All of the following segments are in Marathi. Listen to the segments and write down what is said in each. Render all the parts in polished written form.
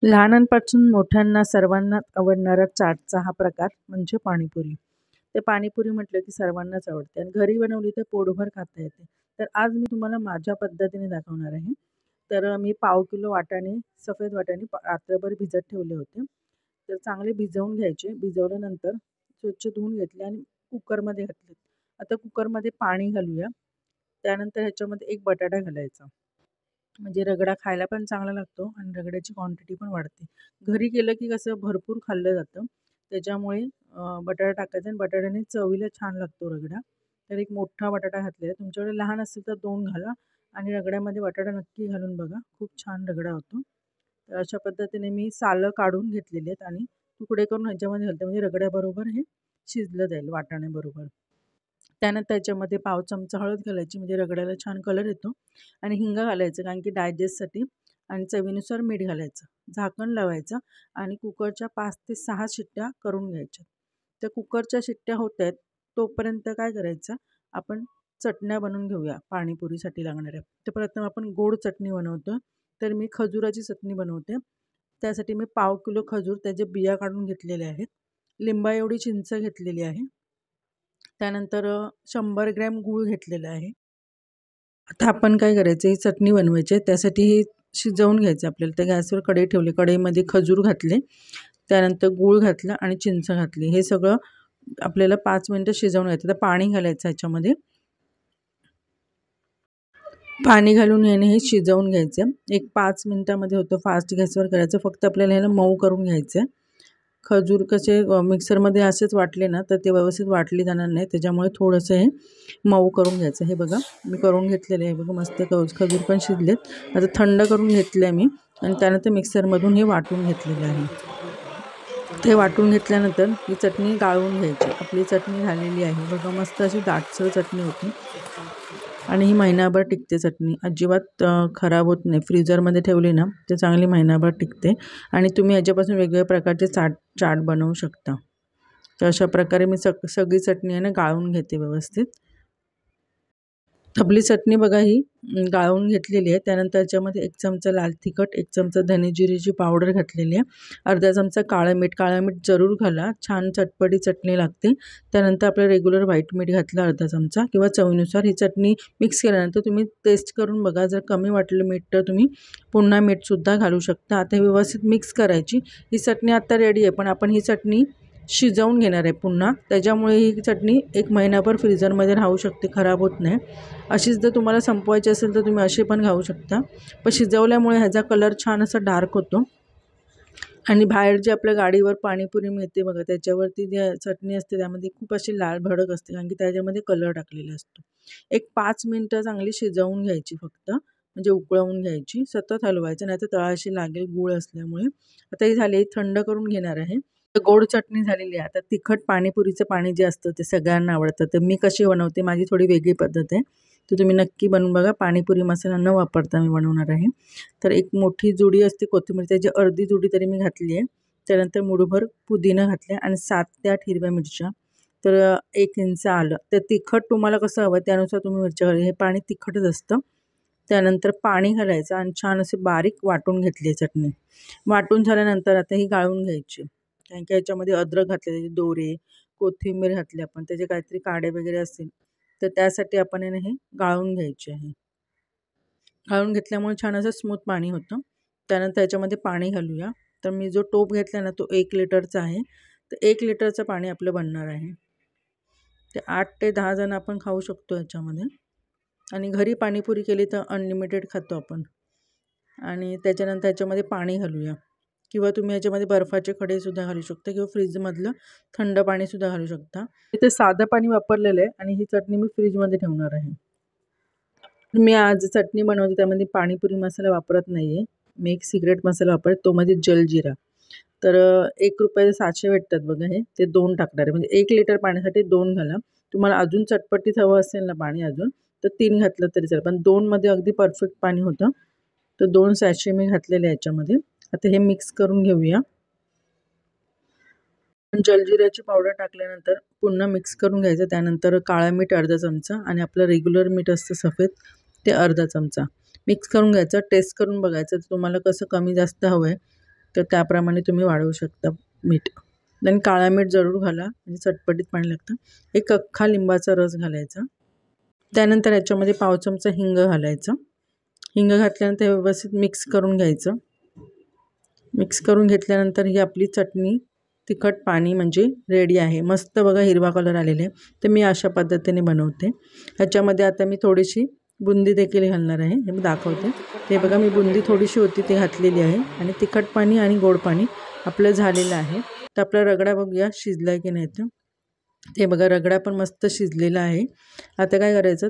लहानांपासून मोठ्यांना सर्वांनाच आवडणारा चाटचा हा प्रकार म्हणजे पाणीपुरी. ते पाणीपुरी म्हटलं की सर्वांनाच आवडते आणि घरी बनवली तर पोटभर खाता येते. तर आज मी तुम्हाला माझ्या पद्धतीने दाखवणार आहे. तर मी पाव किलो वाटाणे, सफेद वाटाणे रात्रभर भिजत ठेवले होते. तर चांगले भिजवून घ्यायचे. भिजवल्यानंतर स्वच्छ धुवून घेतले आणि कुकरमध्ये घातले. आता कुकरमध्ये पाणी घालूया. त्यानंतर ह्याच्यामध्ये एक बटाटा घालायचा. म्हणजे रगडा खायला पण चांगला लागतो आणि रगड्याची क्वांटिटी पण वाढते. घरी केलं की कसं भरपूर खाल्लं जातं. त्याच्यामुळे बटाटा टाकायचा आणि बटाट्याने चवीला छान लागतो रगडा. तर एक मोठा बटाटा घातलेला आहे. तुमच्याकडे लहान असेल तर 2 घाला आणि रगड्यामध्ये बटाटा नक्की घालून बघा. खूप छान रगडा होतो. तर अशा पद्धतीने मी सालं काढून घेतलेली आहेत आणि तुकडे करून ह्याच्यामध्ये घालते म्हणजे रगड्याबरोबर हे शिजलं जाईल वाटाण्याबरोबर. त्यानंतर त्याच्यामध्ये पाव चमचा हळद घालायची म्हणजे रगड्याला छान कलर येतो आणि हिंग घालायचं कारण की डायजेस्टसाठी आणि चवीनुसार मीठ घालायचं. झाकण लावायचं आणि कुकरच्या 5 ते 6 शिट्ट्या करून घ्यायच्या. त्या कुकरच्या शिट्ट्या होत आहेत तोपर्यंत काय करायचं, आपण चटण्या बनवून घेऊया पाणीपुरीसाठी लागणाऱ्या. तर प्रथम आपण गोड चटणी बनवतो. तर मी खजुराची चटणी बनवते. त्यासाठी मी पाव किलो खजूर त्याचे बिया काढून घेतलेले आहेत. लिंबा एवढी चिंच घेतलेली आहे. त्यानंतर 100 ग्रॅम गूळ घेतलेला आहे. आता आपण काय करायचं, ही चटणी बनवायची आहे. त्यासाठी ही शिजवून घ्यायचं आपल्याला. त्या गॅसवर कढई ठेवली. कढईमध्ये खजूर घातले, त्यानंतर गूळ घातला आणि चिंच घातली. हे सगळं आपल्याला 5 मिनिटं शिजवून घ्यायचं. तर पाणी घालायचं ह्याच्यामध्ये. पाणी घालून याने हे शिजवून घ्यायचं. एक 5 मिनिटामध्ये होतं. फास्ट गॅसवर करायचं. फक्त आपल्याला ह्याला मऊ करून घ्यायचं आहे. खजूर कसे मिक्सरमध्ये असेच वाटले ना तर ते व्यवस्थित वाटली जाणार नाही. त्याच्यामुळे थोडंसं हे मऊ करून घ्यायचं. हे बघा मी करून घेतलेलं आहे. बघा मस्त खजूर पण शिजलेत. आता थंड करून घेतलं आहे मी आणि त्यानंतर मिक्सरमधून हे वाटून घेतलेलं आहे. ते वाटून घेतल्यानंतर ही चटणी गाळून घ्यायची. आपली चटणी झालेली आहे. बघा मस्त अशी दाटसर चटणी होती आणि ही महिनाभर टिकते चटणी. अजिबात खराब होत नाही. फ्रीजरमध्ये ठेवली ना तर चांगली महिनाभर टिकते आणि तुम्ही याच्यापासून वेगवेगळ्या प्रकारचे चाट बनवू शकता. तर अशा प्रकारे मी सगळी चटणी आहे ना गाळून घेते व्यवस्थित. आपली चटणी बघा ही गाळून घेतलेली आहे. त्यानंतर त्याच्यामध्ये 1 चमचा लाल तिखट, 1 चमचा धने जिऱ्याची पावडर घातलेली आहे, अर्धा चमचा काळं मीठ. काळं मीठ जरूर घाला, छान चटपटी चटणी लागते. त्यानंतर आपलं रेग्युलर व्हाईट मीठ घातलं अर्धा चमचा किंवा चवीनुसार. ही चटणी मिक्स केल्यानंतर तुम्ही टेस्ट करून बघा. जर कमी वाटलं मीठ तर तुम्ही पुन्हा मीठसुद्धा घालू शकता. आता व्यवस्थित मिक्स करायची. ही चटणी आता रेडी आहे, पण आपण ही चटणी शिजवून घेणार आहे पुन्हा. त्याच्यामुळे ही चटणी 1 महिनाभर फ्रीजरमध्ये राहू शकते, खराब होत नाही. अशीच जर तुम्हाला संपवायची असेल तर तुम्ही अशी पण खाऊ शकता. पण शिजवल्यामुळे ह्याचा कलर छान असा डार्क होतो आणि बाहेर जे आपल्या गाडीवर पाणीपुरी मिळते बघा त्याच्यावरती जी चटणी असते त्यामध्ये खूप अशी लाल भडक असते कारण की त्याच्यामध्ये कलर टाकलेला असतो. एक 5 मिनिटं चांगली शिजवून घ्यायची फक्त, म्हणजे उकळवून घ्यायची. सतत हलवायचं नाही तर तळाशी लागेल गूळ असल्यामुळे. आता ही झाली, थंड करून घेणार आहे. गोड चटणी झालेली आहे. आता तिखट पाणीपुरीचं पाणी जे असतं ते सगळ्यांना आवडतं. तर मी कशी बनवते, माझी थोडी वेगळी पद्धत आहे. तर तुम्ही नक्की बनवून बघा. पाणीपुरी मसाला न वापरता मी बनवणार आहे. तर एक मोठी जुडी असते कोथिंबीर, त्याची अर्धी जुडी तरी मी घातली आहे. त्यानंतर मूठभर पुदिना घातला आणि 7 ते 8 हिरव्या मिरच्या. तर 1 इंच आलं. तर तिखट तुम्हाला कसं हवं त्यानुसार तुम्ही मिरच्या घाला. हे पाणी तिखटच असतं. त्यानंतर पाणी घालायचं आणि छान असे बारीक वाटून घेतली चटणी. वाटून झाल्यानंतर आता ही गाळून घ्यायची. कारण की ह्याच्यामध्ये अद्रक घातले, दोरे, कोथिंबीर घातली आपण, त्याचे काहीतरी काडे वगैरे असतील तर त्यासाठी आपण हे गाळून घ्यायचे आहे. गाळून घेतल्यामुळे छान असं स्मूथ पाणी होतं. त्यानंतर याच्यामध्ये पाणी घालूया. तर मी जो टोप घेतला ना तो 1 लिटरचा आहे. तर 1 लिटरचं पाणी आपलं बनणार आहे. ते 8 ते 10 जण आपण खाऊ शकतो याच्यामध्ये. आणि घरी पाणीपुरी केली तर अनलिमिटेड खातो आपण. आणि त्याच्यानंतर याच्यामध्ये पाणी घालूया किंवा तुम्ही याच्यामध्ये बर्फाचे खडेसुद्धा घालू शकता किंवा फ्रीजमधलं थंड पाणीसुद्धा घालू शकता. इथे साधं पाणी वापरलेलं आहे आणि ही चटणी मी फ्रीजमध्ये ठेवणार आहे. मी आज चटणी बनवते त्यामध्ये पाणीपुरी मसाला वापरत नाही आहे. मी एक सिक्रेट मसाला वापरते, तो म्हणजे जलजिरा. तर ₹1 700 भेटतात बघा हे. ते 2 टाकणार आहे. म्हणजे 1 लिटर पाण्यासाठी 2 घाला. तुम्हाला अजून चटपटीत हवं असेल ना पाणी अजून तर 3 घातलं तरी चालेल. पण 2मध्ये अगदी परफेक्ट पाणी होतं. तर 2 सॅशे मी घातलेले याच्यामध्ये. आता हे मिक्स करून घेऊया. जलजिऱ्याची पावडर टाकल्यानंतर पुन्हा मिक्स करून घ्यायचं. त्यानंतर काळं मीठ अर्धा चमचा आणि आपलं रेग्युलर मीठ असतं सफेद ते अर्धा चमचा मिक्स करून घ्यायचं. टेस्ट करून बघायचं तुम्हाला कसं कमी जास्त हवं आहे तर त्याप्रमाणे तुम्ही वाढवू शकता मीठ. आणि काळा मीठ जरूर घाला, म्हणजे चटपटीत पाणी लागतं. एक अख्खा लिंबाचा रस घालायचा. त्यानंतर याच्यामध्ये पाव चमचा हिंग घालायचं. हिंग घातल्यानंतर व्यवस्थित मिक्स करून घ्यायचं. मिक्स करून घेतल्यानंतर ही आपली चटणी तिखट पाणी म्हणजे रेडी आहे. मस्त बघा हिरवा कलर आलेला आहे. तर मी अशा पद्धतीने बनवते. ह्याच्यामध्ये आता मी थोडीशी बुंदी देखील घालणार आहे, हे मी दाखवते. ते बघा मी बुंदी थोडीशी होती ती घातलेली आहे. आणि तिखट पाणी आणि गोड पाणी आपलं झालेलं आहे. तर आपला रगडा बघूया शिजला आहे की नाही. तर ते बघा रगडा पण मस्त शिजलेला आहे. आता काय करायचं,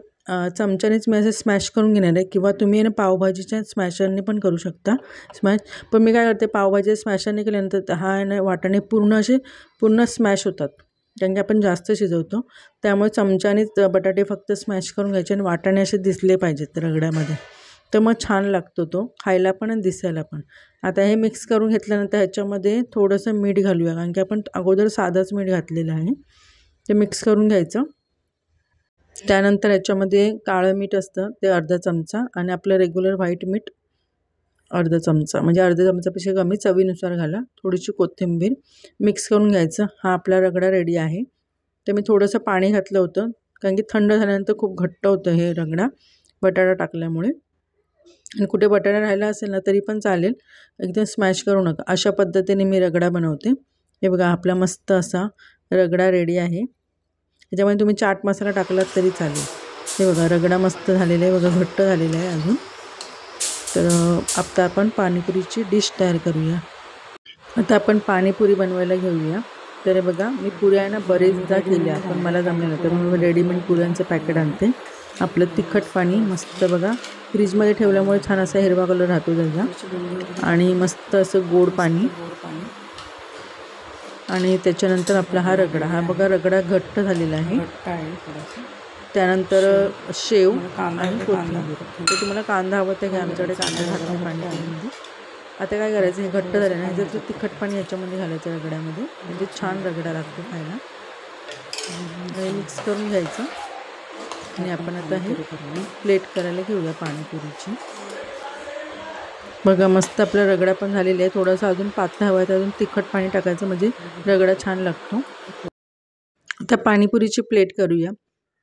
चमच्यानेच मी असं स्मॅश करून घेणार आहे, किंवा तुम्ही ना पावभाजीच्या स्मॅशरने पण करू शकता स्मॅश. पण मी काय करते, पावभाजी स्मॅशरने केल्यानंतर हा ना वाटाणे पूर्ण स्मॅश होतात, कारण की आपण जास्त शिजवतो. त्यामुळे चमच्यानेच बटाटे फक्त स्मॅश करून घ्यायचे आणि वाटाणे असे दिसले पाहिजेत रगड्यामध्ये, तर मग छान लागतो तो खायला पण आणि दिसायला पण. आता हे मिक्स करून घेतल्यानंतर ह्याच्यामध्ये थोडंसं मीठ घालूया, कारण की आपण अगोदर साधंच मीठ घातलेलं आहे. ते मिक्स करून घ्यायचं. त्यानंतर याच्यामध्ये काळं मीठ असतं ते अर्धा चमचा, आणि आपलं रेग्युलर व्हाईट मीठ अर्धा चमचा, म्हणजे अर्ध्या चमचापेक्षा कमी, चवीनुसार घाला. थोडीशी कोथिंबीर मिक्स करून घ्यायचं. हा आपला रगडा रेडी आहे. तर मी थोडंसं पाणी घातलं होतं, कारण की थंड झाल्यानंतर खूप घट्ट होतं हे रगडा बटाटा टाकल्यामुळे. आणि कुठे बटाटा राहिला असेल ना तरी पण चालेल, एकदम स्मॅश करू नका. अशा पद्धतीने मी रगडा बनवते. हे बघा आपला मस्त असा रगडा रेडी आहे. त्याच्यामध्ये तुम्ही चाट मसाला टाकलात तरी चालेल. हे बघा रगडा मस्त झालेला आहे, बघा घट्ट झालेला आहे अजून. तर आता आपण पाणीपुरीची डिश तयार करूया. आता आपण पाणीपुरी बनवायला घेऊया. तर बघा मी पुऱ्या आहे ना बरेचदा केल्या, पण मला जमलं नाही, तर मी रेडीमेड पुऱ्यांचं पॅकेट आणते. आपलं तिखट पाणी मस्त बघा फ्रीजमध्ये ठेवल्यामुळे छान असा हिरवा कलर राहतो त्याचा, आणि मस्त असं गोड पाणी. आणि त्याच्यानंतर आपला हा रगडा, हा बघा रगडा घट्ट झालेला आहे. त्यानंतर शेव आणि कोथिंबीर. तर तुम्हाला कांदा हवं तर घ्या, आमच्याकडे कांदा घातला पाणीपुरीमध्ये. आता काय करायचं, हे घट्ट झालं ना, ह्याचं तिखट पाणी याच्यामध्ये घालायचं रगड्यामध्ये, म्हणजे छान रगडा लागतो खायला. हे मिक्स करून घ्यायचं. आणि आपण आता हे प्लेट करायला घेऊया पाणीपुरीची. बघा मस्त आपला रगडा पण झालेला आहे. थोडासा अजून पातळ हवा आहे, तर अजून तिखट पाणी टाकायचं, म्हणजे रगडा छान लागतो. आता पाणीपुरीची प्लेट करूया.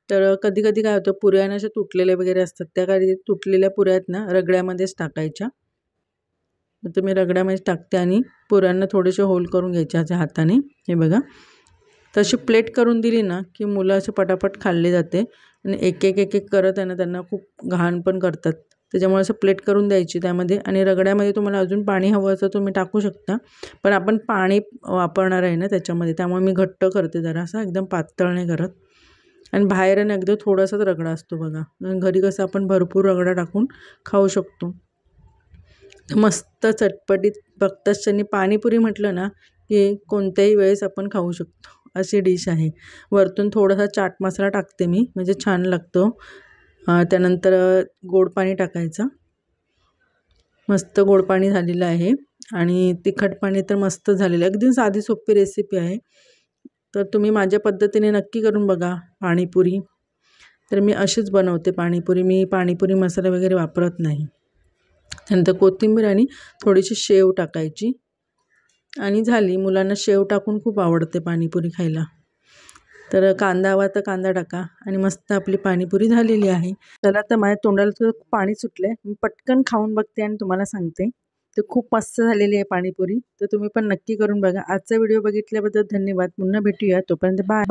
तर कधी कधी काय होतं, पुऱ्या अशा तुटलेल्या वगैरे असतात, त्या काही तुटलेल्या पुऱ्या आहेत ना रगड्यामध्येच टाकायच्या. तर मी रगड्यामध्ये टाकते आणि पुऱ्यांना थोडेसे होल करून घ्यायचे ह्याच्या हाताने. हे बघा तशी प्लेट करून दिली ना की मुलं असे पटापट खाल्ले जाते. आणि एक एक करत आहे ना त्यांना खूप घाण पण करतात. त्याच्यामुळे असं प्लेट करून द्यायची त्यामध्ये. आणि रगड्यामध्ये तुम्हाला अजून पाणी हवं असं तुम्ही टाकू शकता, पण आपण पाणी वापरणार आहे ना त्याच्यामध्ये, त्यामुळे मी घट्ट करते जरासा, एकदम पातळ नाही करत. आणि बाहेर ना एकदम थोडासाच रगडा असतो बघा, घरी कसं आपण भरपूर रगडा टाकून खाऊ शकतो. मस्त चटपटीत बघताच त्यांनी पाणीपुरी म्हटलं ना की कोणत्याही वेळेस आपण खाऊ शकतो, अशी डिश आहे. वरतून थोडासा चाट मसाला टाकते मी, म्हणजे छान लागतो. त्यानंतर गोड पाणी टाकायचं. मस्त गोड पाणी झालेलं आहे. आणि तिखट पाणी तर मस्त झालेलं आहे. अगदी साधी सोपी रेसिपी आहे, तर तुम्ही माझ्या पद्धतीने नक्की करून बघा पाणीपुरी. तर मी अशीच बनवते पाणीपुरी, मी पाणीपुरी मसाला वगैरे वापरत नाही. त्यानंतर कोथिंबीर आणि थोडीशी शेव टाकायची, आणि झाली. मुलांना शेव टाकून खूप आवडते पाणीपुरी खायला. तर कांदा हवा तर कांदा टाका, आणि मस्त आपली पाणीपुरी झालेली आहे. चला तर माझ्या तोंडाला तर पाणी सुटलं आहे, मी पटकन खाऊन बघते आणि तुम्हाला सांगते. तर खूप मस्त झालेली आहे पाणीपुरी, तर तुम्ही पण नक्की करून बघा. आजचा व्हिडिओ बघितल्याबद्दल धन्यवाद. पुन्हा भेटूया, तोपर्यंत बाय.